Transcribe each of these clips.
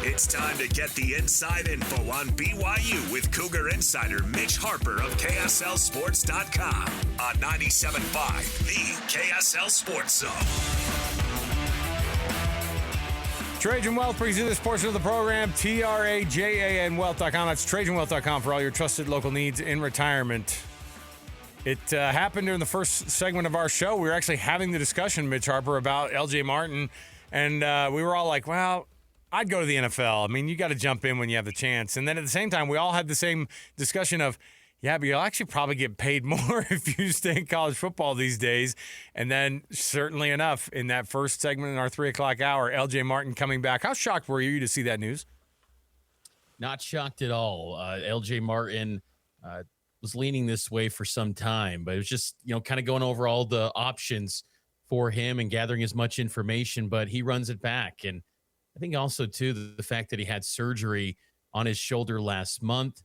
It's time to get the inside info on BYU with Cougar insider Mitch Harper of KSLSports.com on 97.5, the KSL Sports Zone. Trajan Wealth brings you this portion of the program, TRAJAN Wealth.com. That's TrajanWealth.com for all your trusted local needs in retirement. It happened during the first segment of our show. We were actually having the discussion, Mitch Harper, about LJ Martin, and we were all like, well, I'd go to the NFL. I mean, you got to jump in when you have the chance. And then at the same time, we all had the same discussion of, yeah, but you'll actually probably get paid more if you stay in college football these days. And then, certainly enough, in that first segment in our 3 o'clock hour, LJ Martin coming back. How shocked were you to see that news? Not shocked at all. LJ Martin was leaning this way for some time, but it was just, kind of going over all the options for him and gathering as much information, but he runs it back. And I think also, too, the fact that he had surgery on his shoulder last month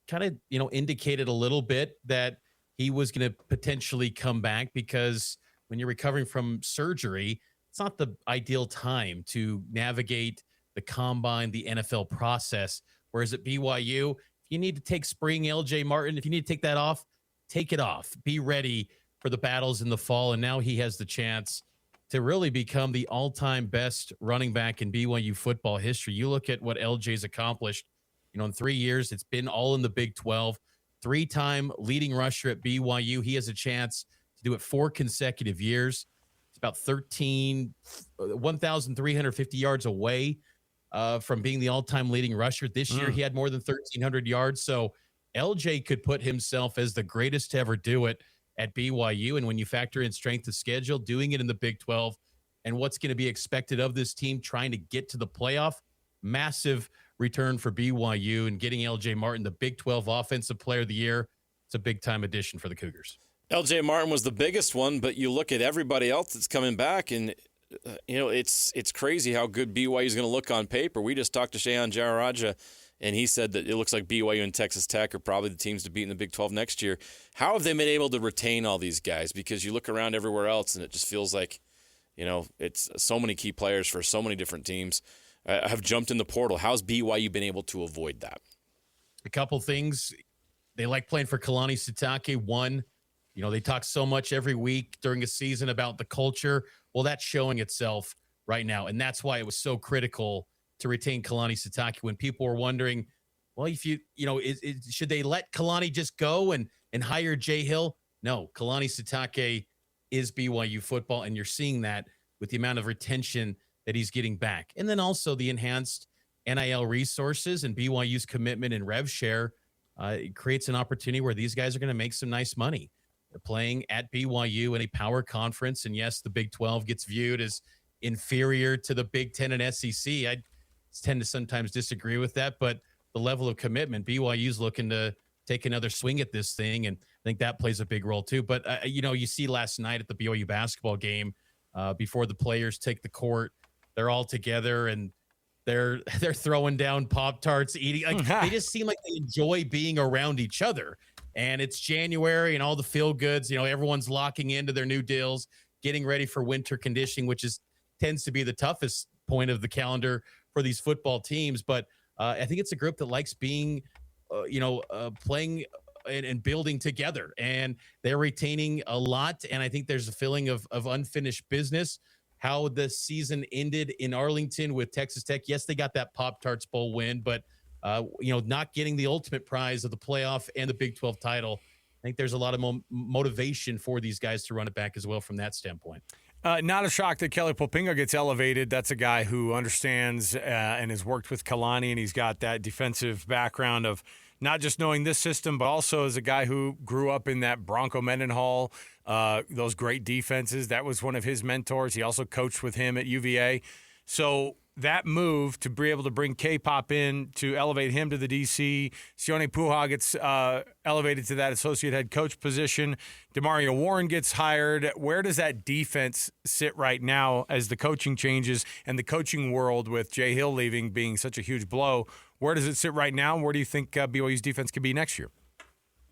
kind of, indicated a little bit that he was going to potentially come back, because when you're recovering from surgery, it's not the ideal time to navigate the combine, the NFL process. Whereas at BYU, if you need to take spring LJ Martin, if you need to take that off, take it off. Be ready for the battles in the fall. And now he has the chance to really become the all-time best running back in BYU football history. You look at what LJ's accomplished, in 3 years, it's been all in the Big 12. 3-time leading rusher at BYU. He has a chance to do it 4 consecutive years. It's about 1,350 yards away from being the all-time leading rusher. This year, he had more than 1,300 yards. So LJ could put himself as the greatest to ever do it at BYU. And when you factor in strength of schedule, doing it in the Big 12, and what's going to be expected of this team trying to get to the playoff, massive return for BYU, and getting LJ Martin the Big 12 Offensive Player of the Year. It's a big-time addition for the Cougars. LJ Martin was the biggest one, but you look at everybody else that's coming back, and it's crazy how good BYU is going to look on paper. We just talked to Shayan Jayaraja, and he said that it looks like BYU and Texas Tech are probably the teams to beat in the Big 12 next year. How have they been able to retain all these guys? Because you look around everywhere else, and it just feels like, it's so many key players for so many different teams have jumped in the portal. How's BYU been able to avoid that? A couple things. They like playing for Kalani Sitake. One, they talk so much every week during a season about the culture. Well, that's showing itself right now, and that's why it was so critical to retain Kalani Sitake when people were wondering, well, if should they let Kalani just go and hire Jay Hill? No, Kalani Sitake is BYU football, and you're seeing that with the amount of retention that he's getting back. And then also the enhanced NIL resources and BYU's commitment in rev share it creates an opportunity where these guys are going to make some nice money. They're playing at BYU in a power conference, and yes, the Big 12 gets viewed as inferior to the Big 10 and SEC. I tend to sometimes disagree with that, but the level of commitment, BYU's looking to take another swing at this thing, and I think that plays a big role too. But, you see last night at the BYU basketball game, before the players take the court, they're all together and they're throwing down Pop-Tarts, eating. They just seem like they enjoy being around each other. And it's January and all the feel-goods. Everyone's locking into their new deals, getting ready for winter conditioning, which tends to be the toughest point of the calendar for these football teams. But I think it's a group that likes being, playing and building together. And they're retaining a lot. And I think there's a feeling of unfinished business. How the season ended in Arlington with Texas Tech. Yes, they got that Pop-Tarts Bowl win, but not getting the ultimate prize of the playoff and the Big 12 title. I think there's a lot of motivation for these guys to run it back as well from that standpoint. Not a shock that Kelly Poppinga gets elevated. That's a guy who understands and has worked with Kalani, and he's got that defensive background of not just knowing this system, but also as a guy who grew up in that Bronco Mendenhall, those great defenses. That was one of his mentors. He also coached with him at UVA. So that move to be able to bring K-Pop in to elevate him to the DC. Sione Puha gets elevated to that associate head coach position. Demario Warren gets hired. Where does that defense sit right now as the coaching changes and the coaching world with Jay Hill leaving being such a huge blow? Where does it sit right now? Where do you think BYU's defense could be next year?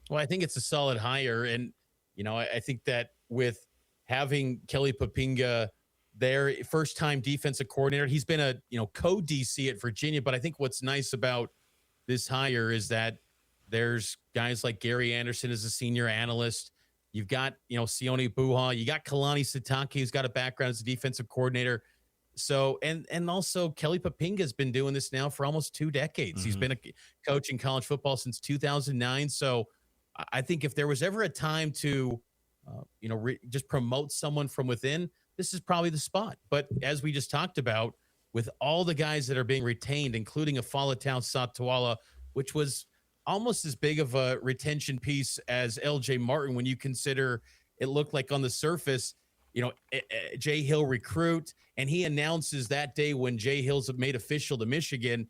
Well, I think it's a solid hire. And, I think that with having Kelly Poppinga their first-time defensive coordinator. He's been a co-DC at Virginia, but I think what's nice about this hire is that there's guys like Gary Anderson as a senior analyst. You've got Sione Buha. You got Kalani Sitake, who's got a background as a defensive coordinator. So and also Kelly Poppinga has been doing this now for almost 2 decades. He's been a coach in college football since 2009. So I think if there was ever a time to just promote someone from within, this is probably the spot. But as we just talked about, with all the guys that are being retained, including a Falatau Satawala, which was almost as big of a retention piece as LJ Martin, when you consider it looked like on the surface, Jay Hill recruit, and he announces that day when Jay Hill's made official to Michigan,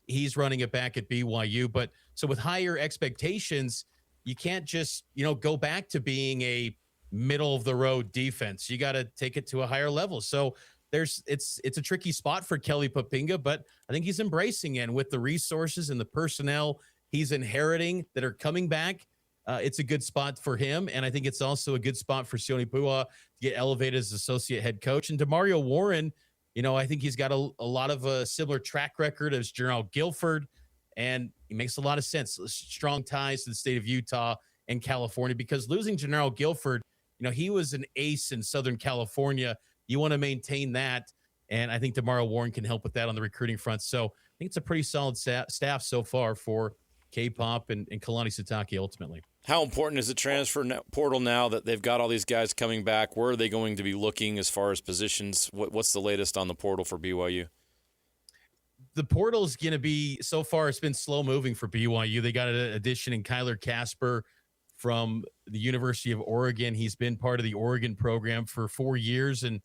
he's running it back at BYU. But so with higher expectations, you can't just, go back to being a middle of the road defense. You got to take it to a higher level. So it's a tricky spot for Kelly Poppinga, but I think he's embracing it. And with the resources and the personnel he's inheriting that are coming back, it's a good spot for him. And I think it's also a good spot for Sione Buha to get elevated as associate head coach. And Demario Warren, I think he's got a lot of a similar track record as General Guilford, and he makes a lot of sense. Strong ties to the state of Utah and California, because losing General Guilford, he was an ace in Southern California. You want to maintain that. And I think Demario Warren can help with that on the recruiting front. So I think it's a pretty solid staff so far for K-Pop and Kalani Sitake ultimately. How important is the transfer portal now that they've got all these guys coming back? Where are they going to be looking as far as positions? What's the latest on the portal for BYU? The portal is going to be, so far, it's been slow moving for BYU. They got an addition in Kyler Casper from the University of Oregon. He's been part of the Oregon program for 4 years and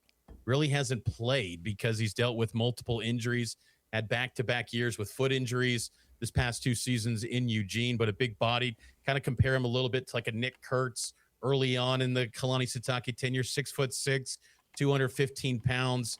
really hasn't played because he's dealt with multiple injuries, had back-to-back years with foot injuries this past 2 seasons in Eugene, but a big bodied, kind of compare him a little bit to like a Nick Kurtz early on in the Kalani Sitake tenure, 6'6", 215 pounds.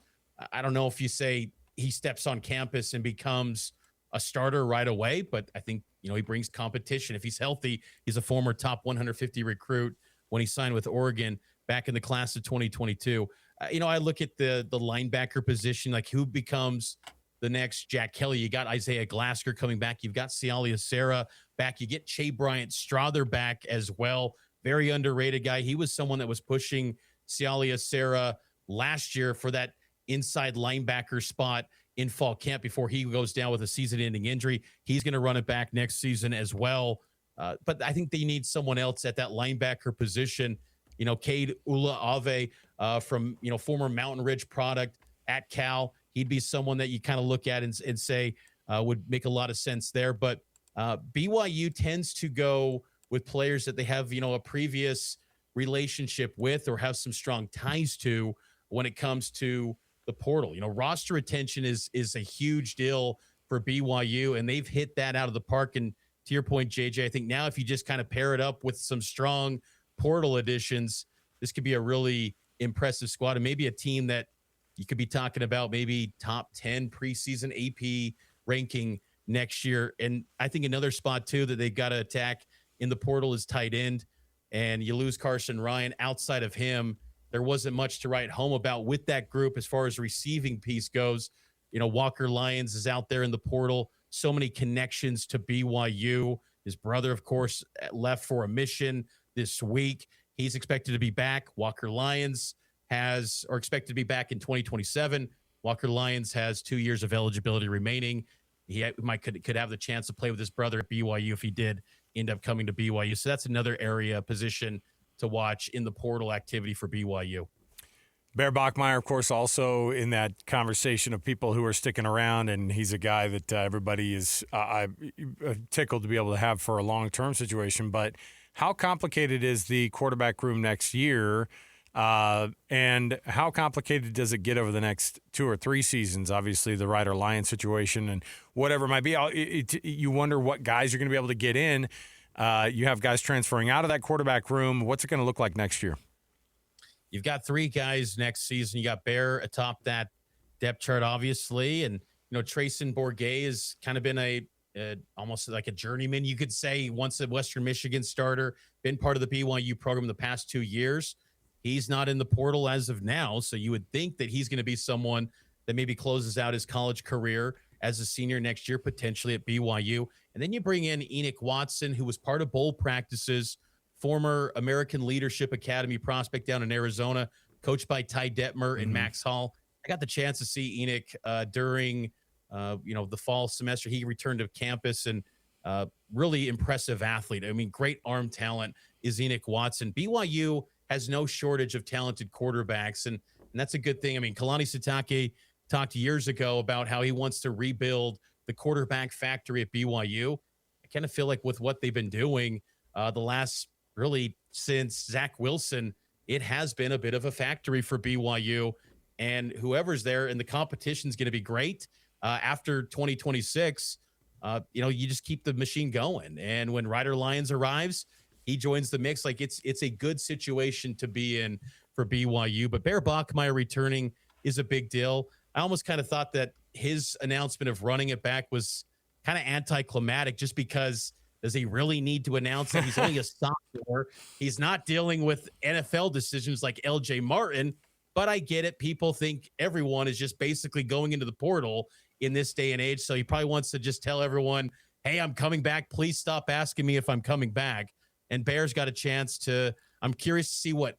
I don't know if you say he steps on campus and becomes a starter right away, but I think, he brings competition. If he's healthy, he's a former top 150 recruit when he signed with Oregon back in the class of 2022. I look at the linebacker position, like who becomes the next Jack Kelly. You got Isaiah Glasker coming back. You've got Sialia Sarah back. You get Che Bryant Strother back as well. Very underrated guy. He was someone that was pushing Sialia Sarah last year for that inside linebacker spot in fall camp before he goes down with a season-ending injury. He's going to run it back next season as well. But I think they need someone else at that linebacker position. Cade Ula-Ave from, former Mountain Ridge product at Cal. He'd be someone that you kind of look at and say would make a lot of sense there. But BYU tends to go with players that they have, a previous relationship with or have some strong ties to when it comes to the portal. Roster retention is a huge deal for BYU, and they've hit that out of the park. And to your point, JJ, I think now if you just kind of pair it up with some strong portal additions, this could be a really impressive squad and maybe a team that you could be talking about maybe top 10 preseason AP ranking next year. And I think another spot too that they've got to attack in the portal is tight end. And you lose Carson Ryan. Outside of him, there wasn't much to write home about with that group as far as receiving piece goes. Walker Lyons is out there in the portal. So many connections to BYU. His brother, of course, left for a mission this week. He's expected to be back. Walker Lyons expected to be back in 2027. Walker Lyons has 2 years of eligibility remaining. He could have the chance to play with his brother at BYU if he did end up coming to BYU. So that's another area position to watch in the portal activity for BYU. Bear Bachmeier, of course, also in that conversation of people who are sticking around, and he's a guy that everybody is tickled to be able to have for a long-term situation. But how complicated is the quarterback room next year, and how complicated does it get over the next 2 or 3 seasons? Obviously, the Ryder Lyons situation and whatever it might be, you wonder what guys you're going to be able to get in. You have guys transferring out of that quarterback room. What's it going to look like next year? You've got 3 guys next season. You got Bear atop that depth chart, obviously. And, Trayson Bourget has kind of been almost like a journeyman, you could say, once a Western Michigan starter, been part of the BYU program the past 2 years. He's not in the portal as of now, so you would think that he's going to be someone that maybe closes out his college career as a senior next year, potentially at BYU. And then you bring in Enoch Watson, who was part of bowl practices, former American Leadership Academy prospect down in Arizona, coached by Ty Detmer and Max Hall. I got the chance to see Enoch during, the fall semester. He returned to campus and really impressive athlete. I mean, great arm talent is Enoch Watson. BYU has no shortage of talented quarterbacks, and that's a good thing. I mean, Kalani Sitake talked years ago about how he wants to rebuild the quarterback factory at BYU. I kind of feel like with what they've been doing the last really since Zach Wilson, it has been a bit of a factory for BYU, and whoever's there, and the competition is going to be great after 2026. You just keep the machine going. And when Ryder Lyons arrives, he joins the mix. Like it's a good situation to be in for BYU. But Bear Bachmeier returning is a big deal. I almost kind of thought that his announcement of running it back was kind of anticlimactic, just because does he really need to announce that he's only a sophomore? He's not dealing with NFL decisions like LJ Martin, but I get it. People think everyone is just basically going into the portal in this day and age. So he probably wants to just tell everyone, hey, I'm coming back. Please stop asking me if I'm coming back. And Bear's got a chance to, I'm curious to see what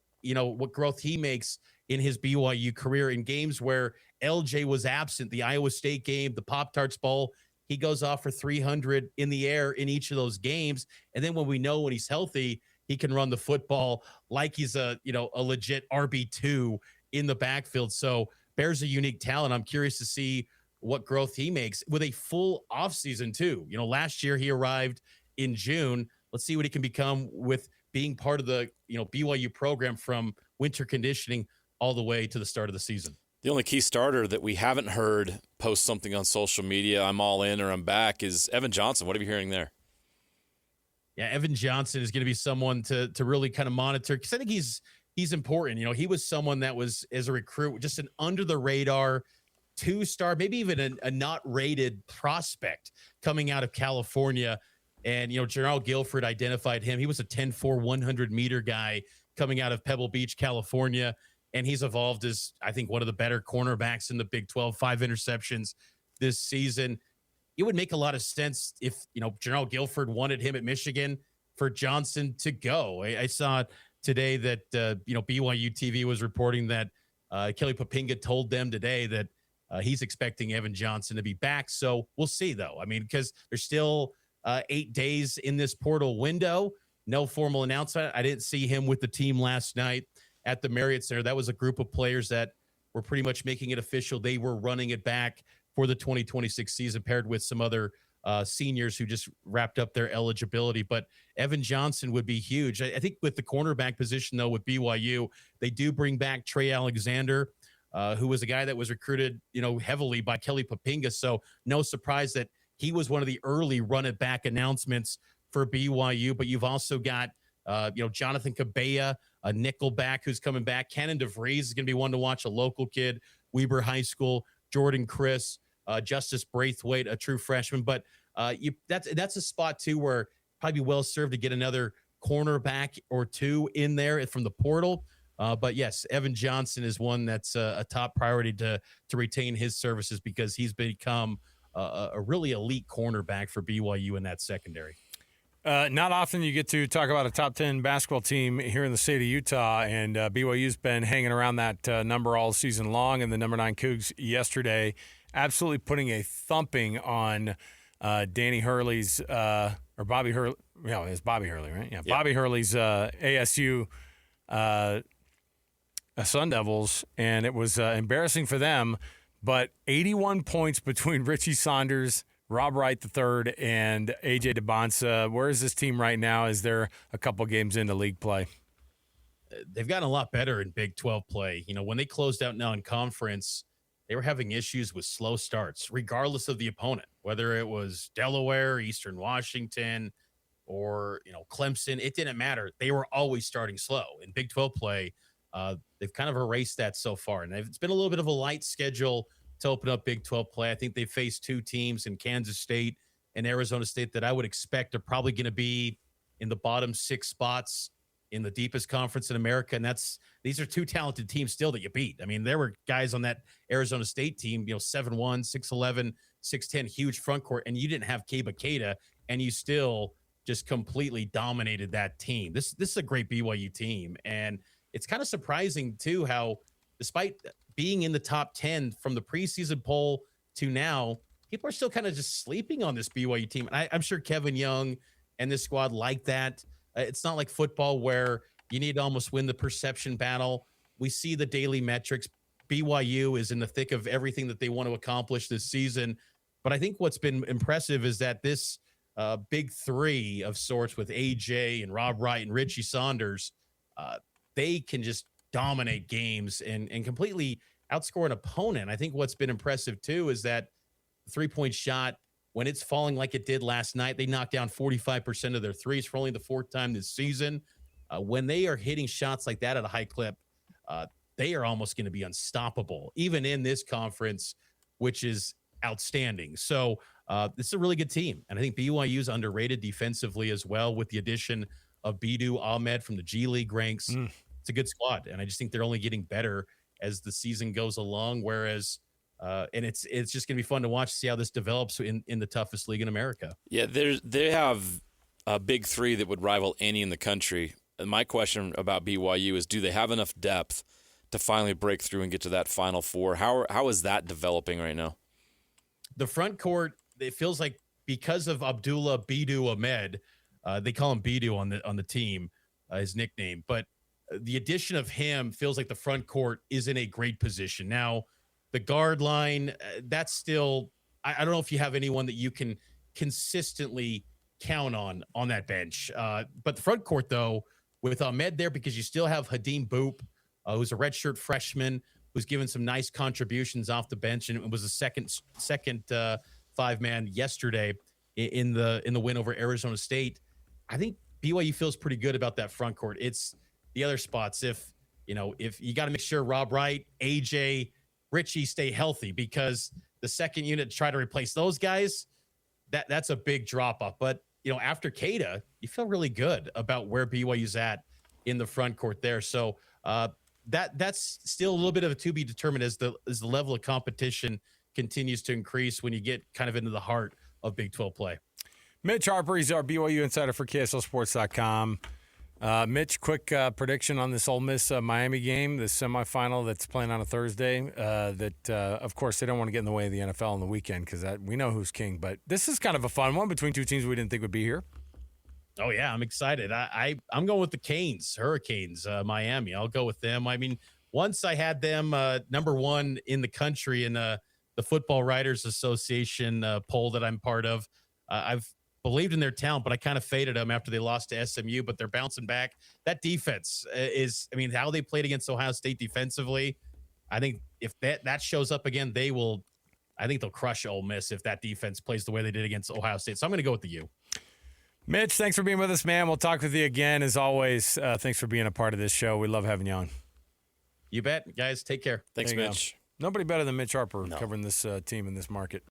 growth he makes in his BYU career in games where LJ was absent. The Iowa State game, the Pop-Tarts Bowl, he goes off for 300 in the air in each of those games. And then when he's healthy, he can run the football like he's a legit RB2 in the backfield. So Bear's a unique talent. I'm curious to see what growth he makes with a full offseason too. Last year he arrived in June. Let's see what he can become with being part of the BYU program from winter conditioning all the way to the start of the season. The only key starter that we haven't heard post something on social media, I'm all in or I'm back, is Evan Johnson. What are you hearing there? Yeah, Evan Johnson is going to be someone to really kind of monitor, because I think he's important. He was someone that was, as a recruit, just an under the radar 2-star, maybe even a not rated prospect coming out of California. And, General Guilford identified him. He was a 10-4 100-meter guy coming out of Pebble Beach, California. And he's evolved as, I think, one of the better cornerbacks in the Big 12, 5 interceptions this season. It would make a lot of sense if, General Guilford wanted him at Michigan for Johnson to go. I saw today that, BYU TV was reporting that Kelly Poppinga told them today that he's expecting Evan Johnson to be back. So we'll see, though. I mean, because there's still 8 days in this portal window. No formal announcement. I didn't see him with the team last night at the Marriott Center. That was a group of players that were pretty much making it official. They were running it back for the 2026 season, paired with some other seniors who just wrapped up their eligibility. But Evan Johnson would be huge. I think with the cornerback position, though, with BYU, they do bring back Trey Alexander, who was a guy that was recruited, heavily by Kelly Poppinga. So no surprise that he was one of the early run it back announcements for BYU. But you've also got, Jonathan Cabella, a nickelback who's coming back. Cannon DeVries is going to be one to watch, a local kid, Weber High School. Jordan Chris, Justice Braithwaite, a true freshman. But that's a spot, too, where probably be well served to get another cornerback or two in there from the portal. But, yes, Evan Johnson is one that's a top priority to retain his services, because he's become a really elite cornerback for BYU in that secondary. Not often you get to talk about a top 10 basketball team here in the state of Utah, and BYU's been hanging around that number all season long, and the number 9 Cougs yesterday absolutely putting a thumping on Danny Hurley's or Bobby Hurley. Yeah, it's Bobby Hurley, right? Yeah, yeah. Bobby Hurley's ASU Sun Devils, and it was embarrassing for them. But 81 points between Richie Saunders, Rob Wright III, and A.J. DeBonsa. Where is this team right now? Is there a couple games into league play? They've gotten a lot better in Big 12 play. When they closed out non-conference, they were having issues with slow starts, regardless of the opponent, whether it was Delaware, Eastern Washington, or, Clemson. It didn't matter. They were always starting slow. In Big 12 play, they've kind of erased that so far. And it's been a little bit of a light schedule to open up Big 12 play. I think they faced 2 teams in Kansas State and Arizona State that I would expect are probably going to be in the bottom 6 spots in the deepest conference in America. And these are two talented teams still that you beat. I mean, there were guys on that Arizona State team, 7'1", 6'11", 6'10", huge front court, and you didn't have Keba Keita, and you still just completely dominated that team. This is a great BYU team. And it's kind of surprising too, how despite being in the top 10 from the preseason poll to now, people are still kind of just sleeping on this BYU team. And I'm sure Kevin Young and this squad like that. It's not like football where you need to almost win the perception battle. We see the daily metrics. BYU is in the thick of everything that they want to accomplish this season. But I think what's been impressive is that this big three of sorts with AJ and Rob Wright and Richie Saunders, they can just dominate games and completely outscore an opponent. I think what's been impressive too is that three-point shot, when it's falling like it did last night, they knocked down 45% of their threes for only the fourth time this season. When they are hitting shots like that at a high clip, they are almost going to be unstoppable, even in this conference, which is outstanding. So this is a really good team. And I think BYU is underrated defensively as well, with the addition of Bidu Ahmed from the G League ranks. It's a good squad. And I just think they're only getting better as the season goes along. Whereas, and it's just going to be fun to watch, see how this develops in the toughest league in America. Yeah, they have a big three that would rival any in the country. And my question about BYU is, do they have enough depth to finally break through and get to that Final Four? How is that developing right now? The front court, it feels like because of Abdullah Bidu Ahmed, they call him Bidu on the team, his nickname. But the addition of him feels like the front court is in a great position. Now, the guard line, that's still, I don't know if you have anyone that you can consistently count on that bench. But the front court, though, with Ahmed there, because you still have Hadim Boop, who's a redshirt freshman, who's given some nice contributions off the bench, and it was a second five-man yesterday in the win over Arizona State. I think BYU feels pretty good about that front court. It's the other spots. If you got to make sure Rob Wright, AJ, Richie stay healthy, because the second unit to try to replace those guys, that's a big drop off. But after Keita, you feel really good about where BYU's at in the front court there. So that's still a little bit of a to be determined as the level of competition continues to increase when you get kind of into the heart of Big 12 play. Mitch Harper, he's our BYU insider for KSLSports.com. Mitch, quick prediction on this Ole Miss Miami game, the semifinal that's playing on a Thursday. Of course, they don't want to get in the way of the NFL on the weekend because we know who's king. But this is kind of a fun one between two teams we didn't think would be here. Oh, yeah, I'm excited. I'm going with the Canes, Hurricanes, Miami. I'll go with them. I mean, once I had them number one in the country in the Football Writers Association poll that I'm part of. I've believed in their talent, but I kind of faded them after they lost to SMU, but they're bouncing back. That defense how they played against Ohio State defensively, I think if that shows up again, I think they'll crush Ole Miss if that defense plays the way they did against Ohio State. So I'm going to go with the U. Mitch, thanks for being with us, man. We'll talk with you again. As always, thanks for being a part of this show. We love having you on. You bet. Guys, take care. Thanks, Mitch. Nobody better than Mitch Harper covering this team in this market.